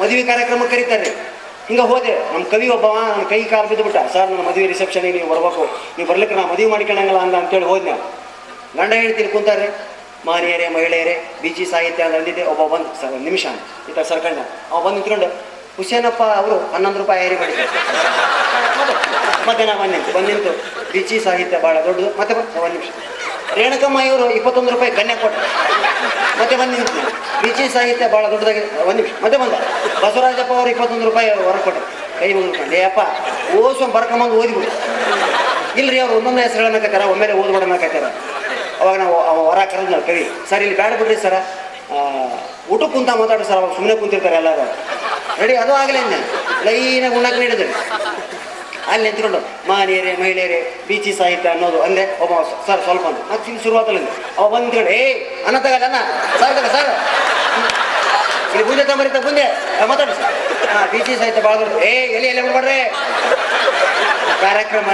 ಮದುವೆ ಕಾರ್ಯಕ್ರಮ ಕರೀತಾರೆ. ಹಿಂಗೆ ಹೋದೆ, ನಮ್ಮ ಕವಿ ಒಬ್ಬವ ನನ್ನ ಕೈ ಕಾಲು ಬಿದ್ದುಬಿಟ್ಟ. ಸರ್ ನನ್ನ ಮದುವೆ ರಿಸೆಪ್ಷನಿಗೆ ನೀವು ಬರ್ಬೇಕು, ನೀವು ಬರ್ಲಿಕ್ಕೆ ನಾ ಮದುವೆ ಮಾಡ್ಕೊಳ್ಳಂಗಿಲ್ಲ ಅಂತೇಳಿ ಹೋದ್ನ. ಗಂಡ ಹೇಳ್ತೀನಿ ಕುಂತಾರೆ, ಮಾನಿಯರೇ ಮಹಿಳೆಯರೇ ಬೀಚಿ ಸಾಹಿತ್ಯ ಅಂತ ಅಂದಿದ್ದೆ. ಒಬ್ಬ ಬಂದು ಸರ್ ಒಂದು ನಿಮಿಷ ಈ ಥರ ಸರ್ಕಂಡ ಅವ ಬಂದು ನಿಂತ್ಕೊಂಡು ಹುಸೇನಪ್ಪ ಅವರು 11 ರೂಪಾಯಿ ಏರಿ ಮಾಡಿದ್ದಾರೆ. ಮತ್ತೆ ನಾ ಬಂದು ನಿಂತು ಬೀಚಿ ಸಾಹಿತ್ಯ ಭಾಳ ದೊಡ್ಡದು. ಮತ್ತೆ ಒಂದು ನಿಮಿಷ ರೇಣುಕಮ್ಮ ಇವರು 21 ರೂಪಾಯಿ ಕನ್ಯಾ ಕೊಟ್ಟರು. ಮತ್ತೆ ಬಂದು ನಿಂತು ಬೀಚಿ ಸಾಹಿತ್ಯ ಭಾಳ ದೊಡ್ಡದಾಗಿದೆ. ಒಂದು ನಿಮಿಷ ಮತ್ತೆ ಬಂದ ಬಸವರಾಜಪ್ಪ ಅವರು 21 ರೂಪಾಯಿ ಹೊರ ಕೊಟ್ಟರು. ಕೈ ಮುಗಿದ್ಕೊಂಡು ಅಪ್ಪ ಓಸು ಬರ್ಕೊಂಬಂದು ಓದಿಬಿಡು. ಇಲ್ರಿ ಅವ್ರು ಒಂದೊಂದು ಹೆಸರುಗಳನ್ನಕತ್ತಾರ, ಒಮ್ಮೆಲೆ ಓದ್ಬಿಡೋಣಕತ್ತಾರ. ಅವಾಗ ನಾವು ಹೊರ ಕರೆದ್ ನಾವು ಕವಿ ಸರ್ ಇಲ್ಲಿ ಬೇಡ ಬಿಡ್ರಿ ಸರ, ಊಟಕ್ಕೆ ಕುಂತ ಮಾತಾಡ್ರಿ ಸರ್. ಅವಾಗ ಸುಮ್ಮನೆ ಕುಂತಿರ್ತಾರೆ ಎಲ್ಲರೂ. ರೆಡಿ ಅದು ಆಗಲೇ ಲೈನಾಗಿ ಉಣ್ಣಕ್ಕೆ ನೀಡಿದ್ರಿ. ಅಲ್ಲಿ ನಿಂತ್ಕೊಂಡು ಮಾನಿಯರೇ ಮಹಿಳೆಯರೇ ಬೀಚಿ ಸಾಹಿತ್ಯ ಅನ್ನೋದು ಅಂದೆ. ಒಬ್ಬ ಸರ್ ಸ್ವಲ್ಪ ಅಂತ ಮತ್ತೆ ಇಲ್ಲಿ ಶುರುವಾತಲ್ಲ ಅವ ಬಂದು ನಿಂತ್ಕೊಂಡು ಅನ್ನ ತಗಲ್ಲ ಅನ್ನ ಸರ್ ಸರ್ ಇಲ್ಲಿ ಮುಂದೆ ತಗೊಂಬರಿತ ಮುಂದೆ ಮಾತಾಡಿ ಸರ್. ಬೀಚಿ ಸಾಹಿತ್ಯ ಭಾಳ ದೊಡ್ಡದು. ಎಲ್ಲಿ ಮಾಡ್ರಿ ಕಾರ್ಯಕ್ರಮ